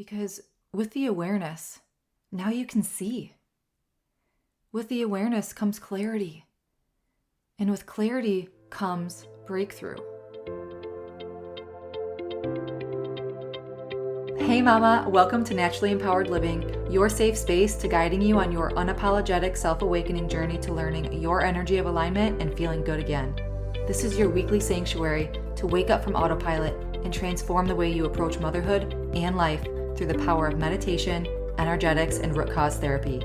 Because with the awareness, now you can see. With the awareness comes clarity. And with clarity comes breakthrough. Hey mama, welcome to Naturally Empowered Living, your safe space to guiding you on your unapologetic self-awakening journey to learning your energy of alignment and feeling good again. This is your weekly sanctuary to wake up from autopilot and transform the way you approach motherhood and life through the power of meditation, energetics, and root cause therapy.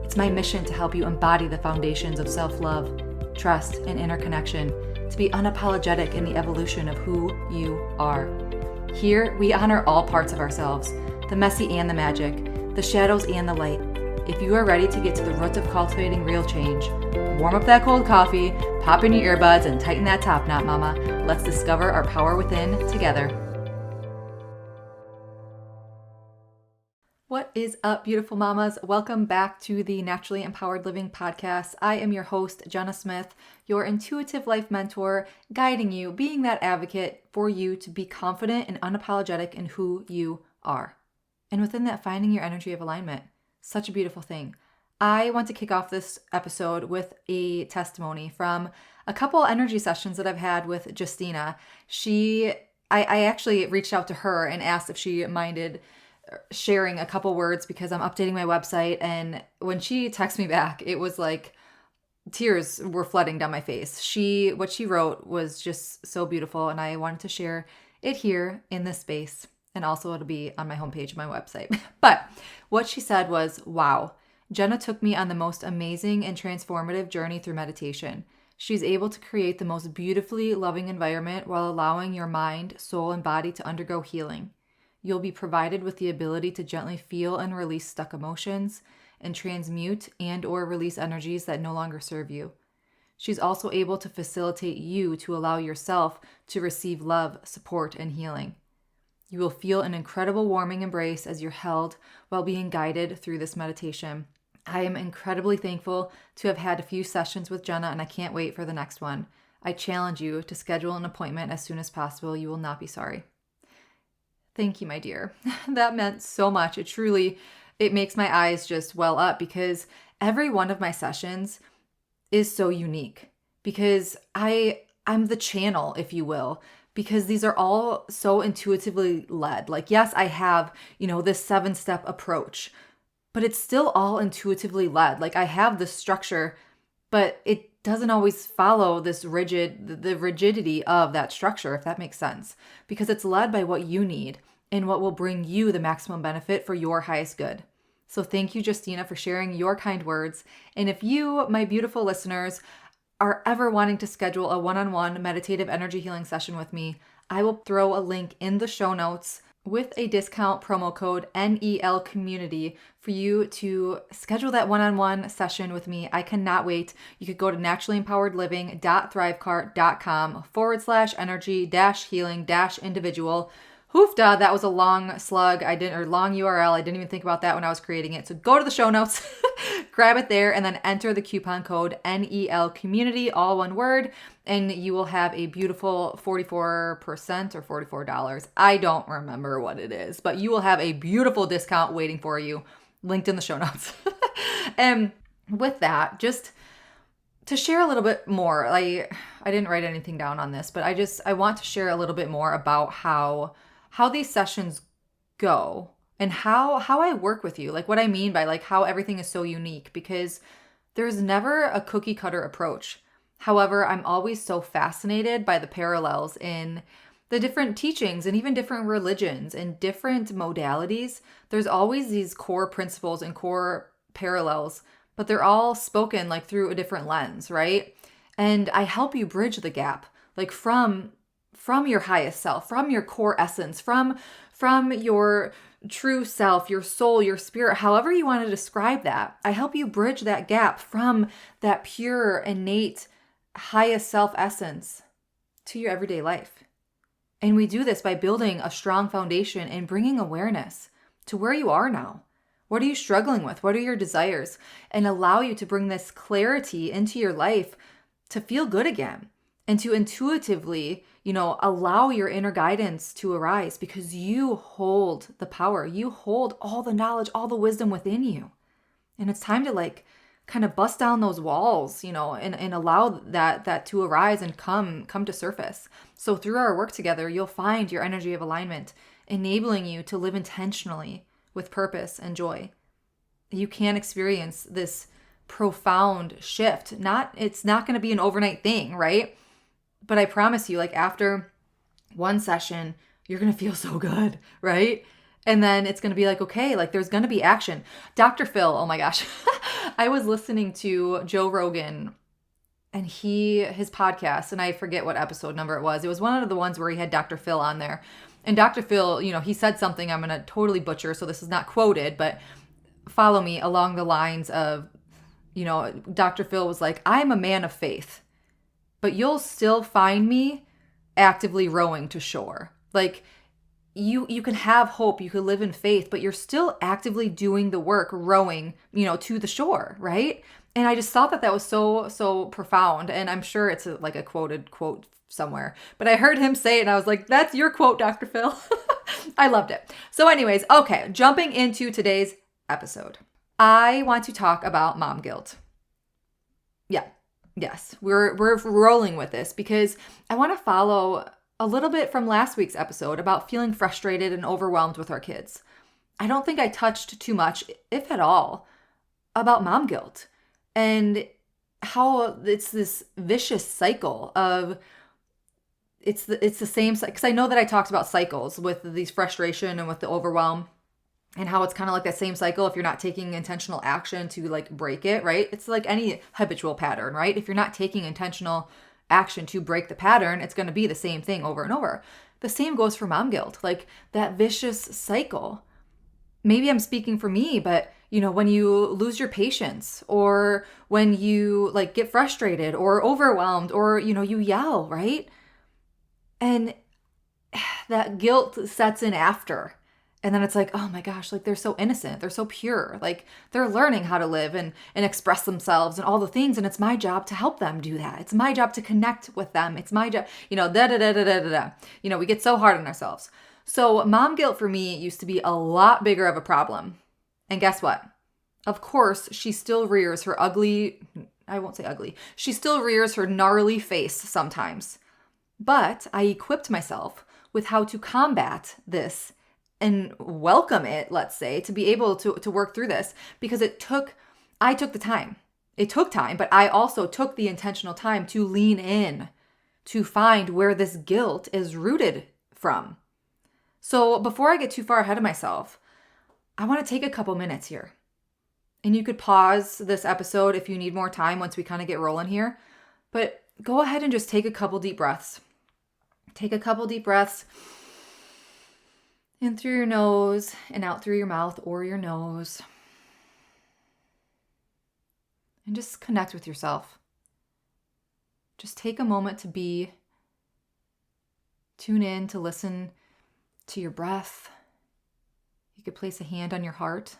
It's my mission to help you embody the foundations of self-love, trust, and interconnection to be unapologetic in the evolution of who you are. Here, we honor all parts of ourselves, the messy and the magic, the shadows and the light. If you are ready to get to the roots of cultivating real change, warm up that cold coffee, pop in your earbuds, and tighten that top knot, mama. Let's discover our power within together. What is up, beautiful mamas? Welcome back to the Naturally Empowered Living podcast. I am your host, Jenna Smith, your intuitive life mentor, guiding you, being that advocate for you to be confident and unapologetic in who you are. And within that, finding your energy of alignment. Such a beautiful thing. I want to kick off this episode with a testimony from a couple energy sessions that I've had with Justina. I actually reached out to her and asked if she minded sharing a couple words because I'm updating my website, and when she texted me back, it was like tears were flooding down my face. What she wrote was just so beautiful, and I wanted to share it here in this space, and also it'll be on my homepage of my website. But what she said was, wow, Jenna took me on the most amazing and transformative journey through meditation. She's able to create the most beautifully loving environment while allowing your mind, soul, and body to undergo healing. You'll be provided with the ability to gently feel and release stuck emotions and transmute and or release energies that no longer serve you. She's also able to facilitate you to allow yourself to receive love, support, and healing. You will feel an incredible warming embrace as you're held while being guided through this meditation. I am incredibly thankful to have had a few sessions with Jenna, and I can't wait for the next one. I challenge you to schedule an appointment as soon as possible. You will not be sorry. Thank you, my dear. That meant so much. It makes my eyes just well up because every one of my sessions is so unique because I'm the channel, if you will, because these are all so intuitively led. Like, yes, I have, this 7-step approach, but it's still all intuitively led. Like, I have the structure, but it doesn't always follow the rigidity of that structure, if that makes sense, because it's led by what you need and what will bring you the maximum benefit for your highest good. So thank you, Justina, for sharing your kind words. And if you, my beautiful listeners, are ever wanting to schedule a one-on-one meditative energy healing session with me, I will throw a link in the show notes with a discount promo code NEL Community for you to schedule that one-on-one session with me. I cannot wait. You could go to naturallympoweredliving.thrivecart.com/energy-healing-individual. Hoofda, that was a long slug. Long URL. I didn't even think about that when I was creating it. So go to the show notes, grab it there, and then enter the coupon code NEL Community, all one word, and you will have a beautiful 44% or $44. I don't remember what it is, but you will have a beautiful discount waiting for you, linked in the show notes. And with that, just to share a little bit more, I didn't write anything down on this, but I want to share a little bit more about how these sessions go and how I work with you, like what I mean by like how everything is so unique, because there's never a cookie cutter approach. However, I'm always so fascinated by the parallels in the different teachings and even different religions and different modalities. There's always these core principles and core parallels, but they're all spoken like through a different lens, right? And I help you bridge the gap, like from your highest self, from your core essence, from your true self, your soul, your spirit, however you want to describe that. I help you bridge that gap from that pure, innate, highest self essence to your everyday life. And we do this by building a strong foundation and bringing awareness to where you are now. What are you struggling with? What are your desires? And allow you to bring this clarity into your life to feel good again and to intuitively, allow your inner guidance to arise, because you hold the power. You hold all the knowledge, all the wisdom within you. And it's time to kind of bust down those walls, and allow that to arise and come to surface. So through our work together, you'll find your energy of alignment, enabling you to live intentionally with purpose and joy. You can experience this profound shift. It's not going to be an overnight thing, right? But I promise you, after one session, you're going to feel so good, right? And then it's going to be okay, there's going to be action. Dr. Phil, oh my gosh. I was listening to Joe Rogan and his podcast, and I forget what episode number it was. It was one of the ones where he had Dr. Phil on there. And Dr. Phil, he said something I'm going to totally butcher, so this is not quoted, but follow me along the lines of, Dr. Phil was like, I'm a man of faith, but you'll still find me actively rowing to shore. You can have hope, you can live in faith, but you're still actively doing the work, rowing, to the shore, right? And I just thought that was so profound. And I'm sure it's a quoted quote somewhere, but I heard him say it and I was like, that's your quote, Dr. Phil. I loved it. So anyways, okay, jumping into today's episode. I want to talk about mom guilt. Yeah. Yes, we're rolling with this because I want to follow a little bit from last week's episode about feeling frustrated and overwhelmed with our kids. I don't think I touched too much, if at all, about mom guilt and how it's this vicious cycle of it's the same, because I know that I talked about cycles with these frustration and with the overwhelm, and how it's kind of like that same cycle if you're not taking intentional action to break it, right? It's like any habitual pattern, right? If you're not taking intentional action to break the pattern, it's going to be the same thing over and over. The same goes for mom guilt, that vicious cycle. Maybe I'm speaking for me, but when you lose your patience, or when you get frustrated or overwhelmed, or you yell, right? And that guilt sets in after. And then it's oh my gosh, they're so innocent. They're so pure. They're learning how to live and express themselves and all the things. And it's my job to help them do that. It's my job to connect with them. It's my job, we get so hard on ourselves. So mom guilt for me used to be a lot bigger of a problem. And guess what? Of course, she still rears her she still rears her gnarly face sometimes. But I equipped myself with how to combat this and welcome it, let's say, to be able to work through this, because I took the time. It took time, but I also took the intentional time to lean in, to find where this guilt is rooted from. So before I get too far ahead of myself, I want to take a couple minutes here. And you could pause this episode if you need more time once we kind of get rolling here, but go ahead and just take a couple deep breaths. Take a couple deep breaths. In through your nose and out through your mouth or your nose. And just connect with yourself. Just take a moment to be. Tune in to listen to your breath. You could place a hand on your heart.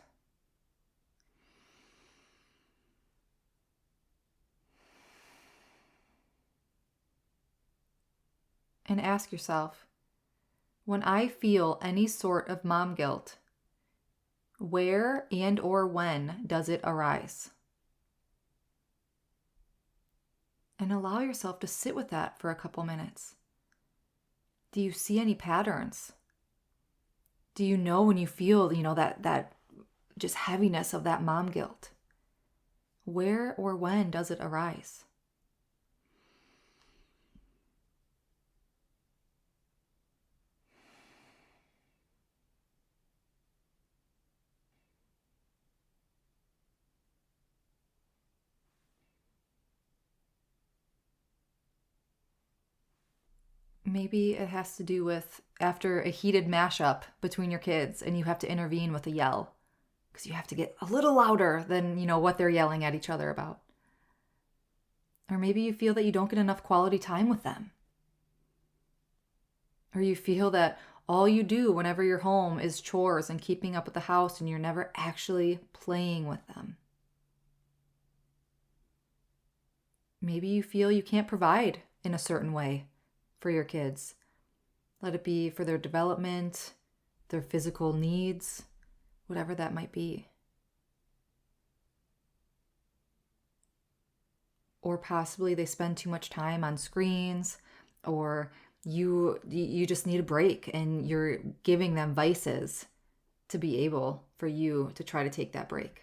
And ask yourself, when I feel any sort of mom guilt, where and or when does it arise? And allow yourself to sit with that for a couple minutes. Do you see any patterns? Do you know when you feel, that just heaviness of that mom guilt? Where or when does it arise? Maybe it has to do with after a heated mashup between your kids and you have to intervene with a yell because you have to get a little louder than, what they're yelling at each other about. Or maybe you feel that you don't get enough quality time with them. Or you feel that all you do whenever you're home is chores and keeping up with the house and you're never actually playing with them. Maybe you feel you can't provide in a certain way for your kids. Let it be for their development, their physical needs, whatever that might be. Or possibly they spend too much time on screens, or you just need a break and you're giving them vices to be able for you to try to take that break.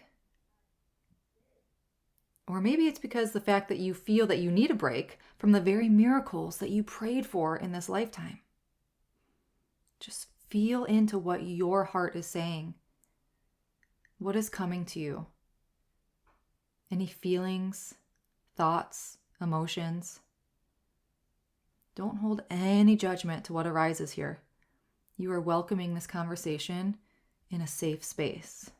Or maybe it's because the fact that you feel that you need a break from the very miracles that you prayed for in this lifetime. Just feel into what your heart is saying. What is coming to you? Any feelings, thoughts, emotions? Don't hold any judgment to what arises here. You are welcoming this conversation in a safe space.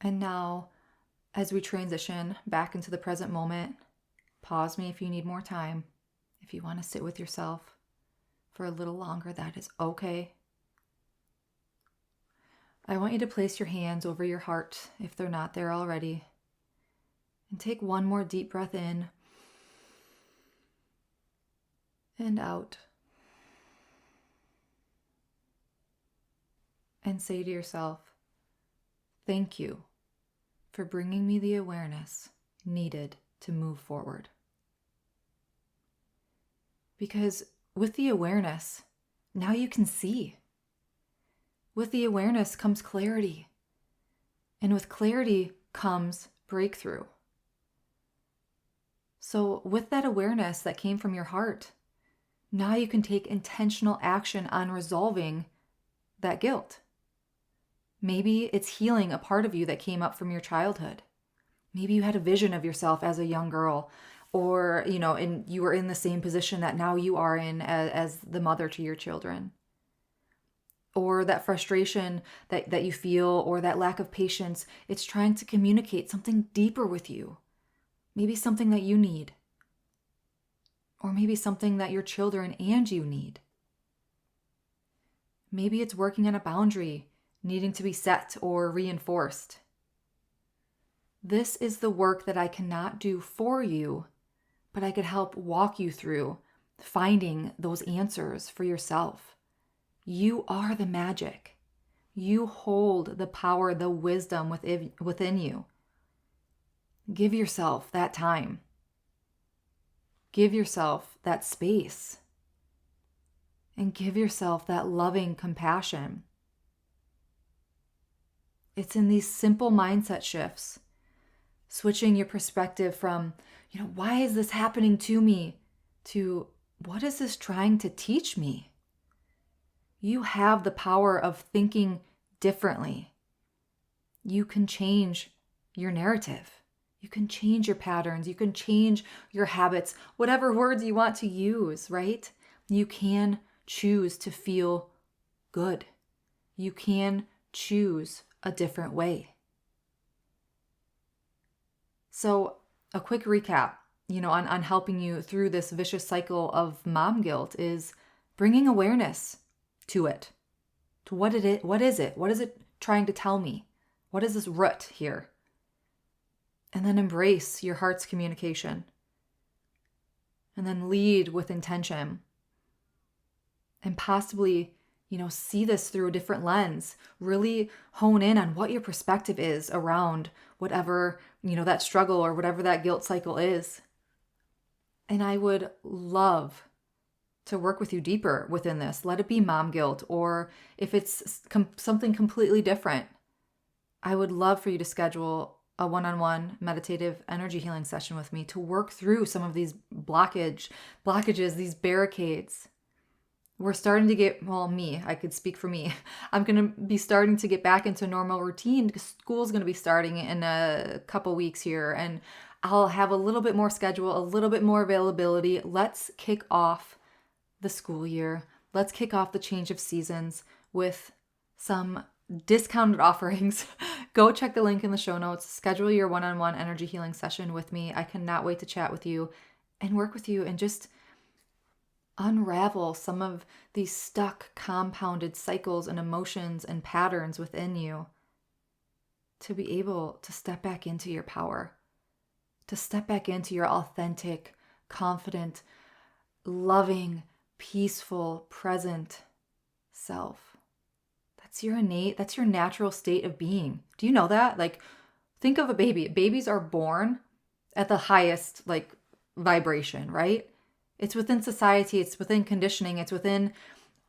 And now, as we transition back into the present moment, pause me if you need more time. If you want to sit with yourself for a little longer, that is okay. I want you to place your hands over your heart if they're not there already. And take one more deep breath in and out. And say to yourself, thank you for bringing me the awareness needed to move forward. Because with the awareness, now you can see. With the awareness comes clarity. And with clarity comes breakthrough. So with that awareness that came from your heart, now you can take intentional action on resolving that guilt. Maybe it's healing a part of you that came up from your childhood. Maybe you had a vision of yourself as a young girl, or, and you were in the same position that now you are in as the mother to your children. Or that frustration that you feel, or that lack of patience, it's trying to communicate something deeper with you. Maybe something that you need. Or maybe something that your children and you need. Maybe it's working on a boundary needing to be set or reinforced. This is the work that I cannot do for you, but I could help walk you through finding those answers for yourself. You are the magic. You hold the power, the wisdom within you. Give yourself that time. Give yourself that space. And give yourself that loving compassion. It's in these simple mindset shifts, switching your perspective from, why is this happening to me, to what is this trying to teach me? You have the power of thinking differently. You can change your narrative. You can change your patterns. You can change your habits, whatever words you want to use, right? You can choose to feel good. You can choose a different way. So a quick recap, on helping you through this vicious cycle of mom guilt is bringing awareness to it, to what it is. What is it trying to tell me? What is this root here? And then embrace your heart's communication. And then lead with intention. And possibly, see this through a different lens. Really hone in on what your perspective is around whatever, that struggle or whatever that guilt cycle is. And I would love to work with you deeper within this. Let it be mom guilt, or if it's something completely different, I would love for you to schedule a one-on-one meditative energy healing session with me to work through some of these blockages, these barricades. We're starting to get, I could speak for me. I'm going to be starting to get back into normal routine because school's going to be starting in a couple weeks here, and I'll have a little bit more schedule, a little bit more availability. Let's kick off the school year. Let's kick off the change of seasons with some discounted offerings. Go check the link in the show notes. Schedule your one-on-one energy healing session with me. I cannot wait to chat with you and work with you and just unravel some of these stuck, compounded cycles and emotions and patterns within you, to be able to step back into your power, to step back into your authentic, confident, loving, peaceful, present self. That's your innate, that's your natural state of being. Do you know that? Like, think of a baby. Babies are born at the highest, like, vibration, right? It's within society, it's within conditioning, it's within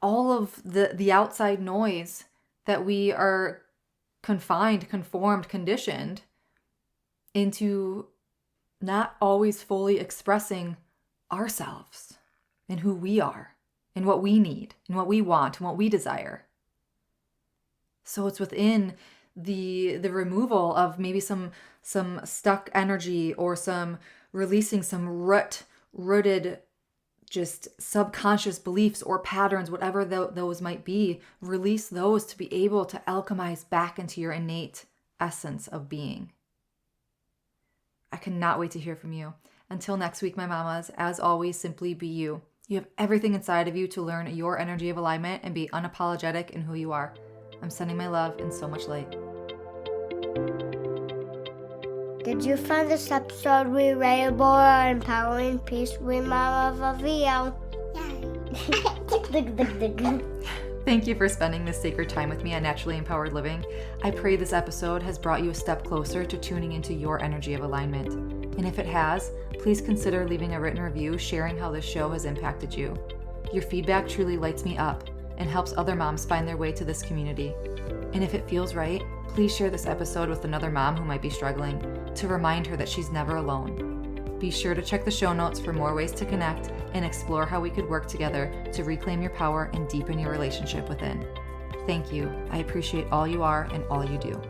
all of the outside noise that we are confined, conformed, conditioned into not always fully expressing ourselves and who we are and what we need and what we want and what we desire. So it's within the removal of maybe some stuck energy or some releasing some rooted just subconscious beliefs or patterns, whatever those might be. Release those to be able to alchemize back into your innate essence of being. I cannot wait to hear from you. Until next week, my mamas, as always, simply be you. You have everything inside of you to learn your energy of alignment and be unapologetic in who you are. I'm sending my love and so much light. Did you find this episode relatable or empowering? Peace with Mama Vavio. Yeah. Thank you for spending this sacred time with me on Naturally Empowered Living. I pray this episode has brought you a step closer to tuning into your energy of alignment. And if it has, please consider leaving a written review sharing how this show has impacted you. Your feedback truly lights me up and helps other moms find their way to this community. And if it feels right, please share this episode with another mom who might be struggling to remind her that she's never alone. Be sure to check the show notes for more ways to connect and explore how we could work together to reclaim your power and deepen your relationship within. Thank you. I appreciate all you are and all you do.